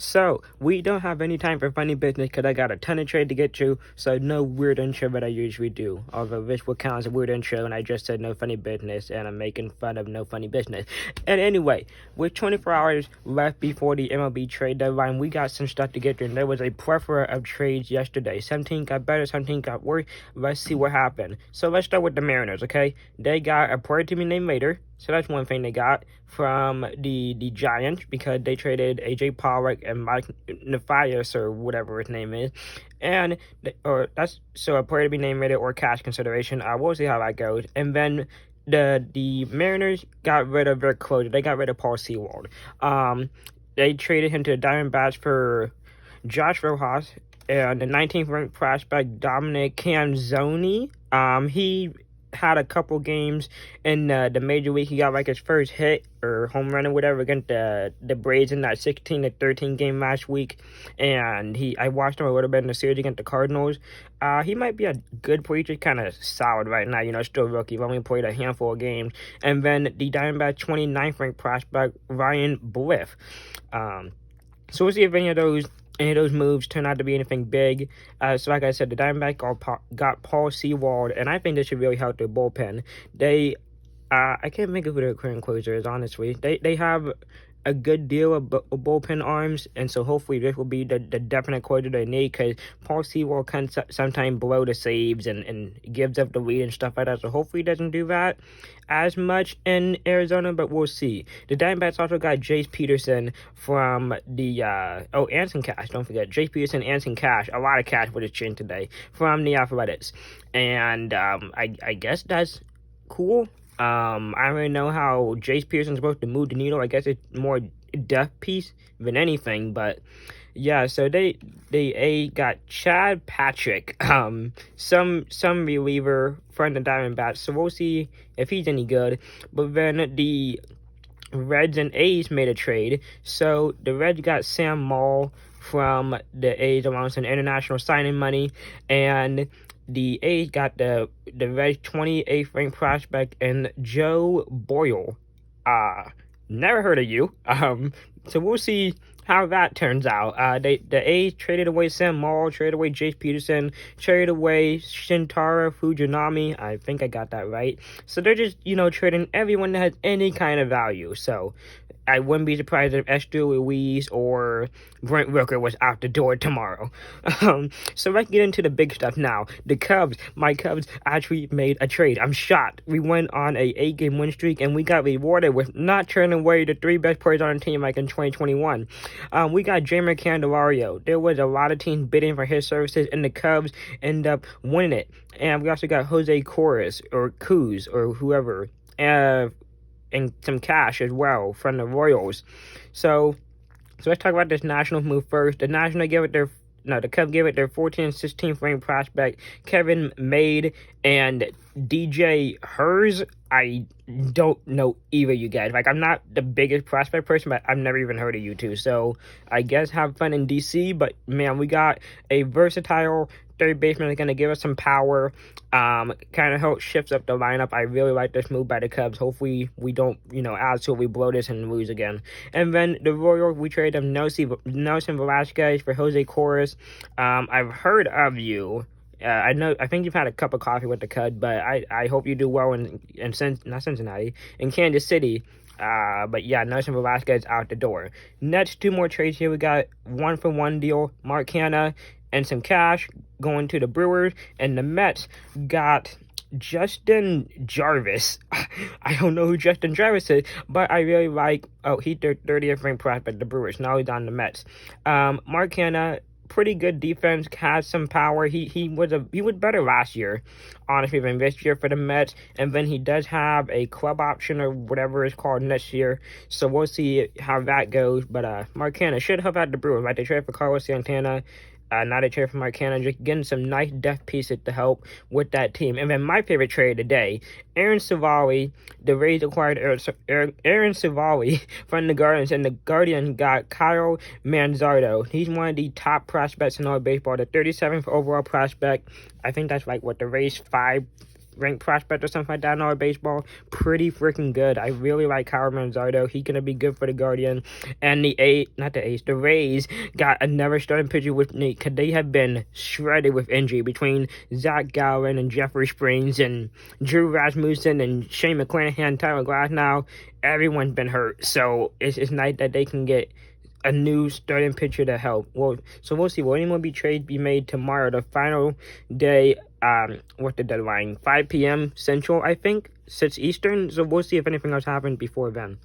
So, we don't have any time for funny business because I got a ton of trade to get to, so no weird intro that I usually do. Although this will count as a weird intro, and I just said no funny business, and I'm making fun of no funny business. And anyway, with 24 hours left before the MLB trade deadline, we got some stuff to get to, and there was a plethora of trades yesterday. 17 got better, 17 got worse. Let's see what happened. So, let's start with the Mariners, okay? They got a player to be named later. So that's one thing they got from the Giants because they traded AJ Pollock and Mike Nefias or whatever his name is, and a player to be named later or cash consideration. We'll see how that goes. And then the Mariners got rid of their closer. They got rid of Paul Sewald. They traded him to the Diamondbacks for Josh Rojas and the 19th ranked prospect Dominic Canzoni. He had a couple games in the major league. He got like his first hit or home run or whatever against the Braves in that 16-13 game last week, and I watched him a little bit in the series against the Cardinals. He might be a good player, just kind of solid right now, still rookie. He's only played a handful of games. And then the Diamondback 29th ranked prospect Ryan Bliff. So we'll see if any of those moves turn out to be anything big. So like I said, the Diamondbacks got Paul Sewald, and I think this should really help their bullpen. I can't think of who their current closer is, honestly. They have a good deal of bullpen arms, and so hopefully this will be the definite closer they need, because Paul Sewald can sometimes blow the saves and gives up the lead and stuff like that, so hopefully he doesn't do that as much in Arizona, but we'll see. The Diamondbacks also got Jace Peterson from the Anson Cash, don't forget, Jace Peterson, Anson Cash, a lot of cash with his chin today, from the Athletics, and I guess that's cool. I don't really know how Jace Pearson's supposed to move the needle. I guess it's more depth piece than anything, but yeah, so they got Chad Patrick, some reliever from the Diamondbacks, so we'll see if he's any good. But then the Reds and A's made a trade, so the Reds got Sam Moll from the A's along with some international signing money, and the A's got the Reds 28th ranked prospect and Joe Boyle. Never heard of you. So we'll see how that turns out. The A's traded away Sam Moll, traded away Jace Peterson, traded away Shintaro Fujinami. I think I got that right. So they're just, trading everyone that has any kind of value. So I wouldn't be surprised if Esther Luis or Brent Rooker was out the door tomorrow. So let's get into the big stuff now. The Cubs, my Cubs actually made a trade. I'm shocked. We went on a 8-game win streak, and we got rewarded with not turning away the 3 best players on the team like in 2021. We got Jeimer Candelario. There was a lot of teams bidding for his services, and the Cubs end up winning it. And we also got Jose Coors or Kuz or whoever, and some cash as well from the Royals. So let's talk about this Nationals move first. The Cubs gave it their 14th and 16th ranked prospect Kevin Made and DJ Hers. I don't know either of you guys. Like, I'm not the biggest prospect person, but I've never even heard of you two. So I guess have fun in DC. But man, we got a versatile third baseman that's going to give us some power, kind of help shifts up the lineup. I really like this move by the Cubs. Hopefully we don't, absolutely blow this and lose again. And then the Royals, we traded them Nelson Velasquez for Jose Coors. I've heard of you. I think you've had a cup of coffee with the Cubs, but I hope you do well in Kansas City. But yeah, Nelson Velasquez out the door. Next, 2 more trades here. We got 1-for-1 deal, Mark Canha, and some cash going to the Brewers, and the Mets got Justin Jarvis. I don't know who Justin Jarvis is, but I really like, he's their 30th ranked prospect, the Brewers. Now he's on the Mets. Mark Canha, pretty good defense, has some power. He was better last year, honestly, than this year for the Mets. And then he does have a club option or whatever it's called next year. So we'll see how that goes. But Mark Canha should help out the Brewers. Like, they traded for Carlos Santana. Not a trade for Mark Canha, just getting some nice depth pieces to help with that team. And then my favorite trade today, Aaron Civale. The Rays acquired Aaron Civale from the Guardians, and the Guardians got Kyle Manzardo. He's one of the top prospects in all baseball, the 37th overall prospect. I think that's like what the Rays 5 ranked prospect or something like that in all baseball. Pretty freaking good. I really like Howard Manzardo. He's gonna be good for the Guardian. And the Rays got another starting pitcher with me because they have been shredded with injury between Zach Gallen and Jeffrey Springs and Drew Rasmussen and Shane McClanahan, Tyler Glasnow. Everyone's been hurt, so it's nice that they can get a new starting pitcher to help. Well, so we'll see. Will anyone be made tomorrow? The final day. What's the deadline? 5 p.m. Central, I think. 6 Eastern. So we'll see if anything else happens before then.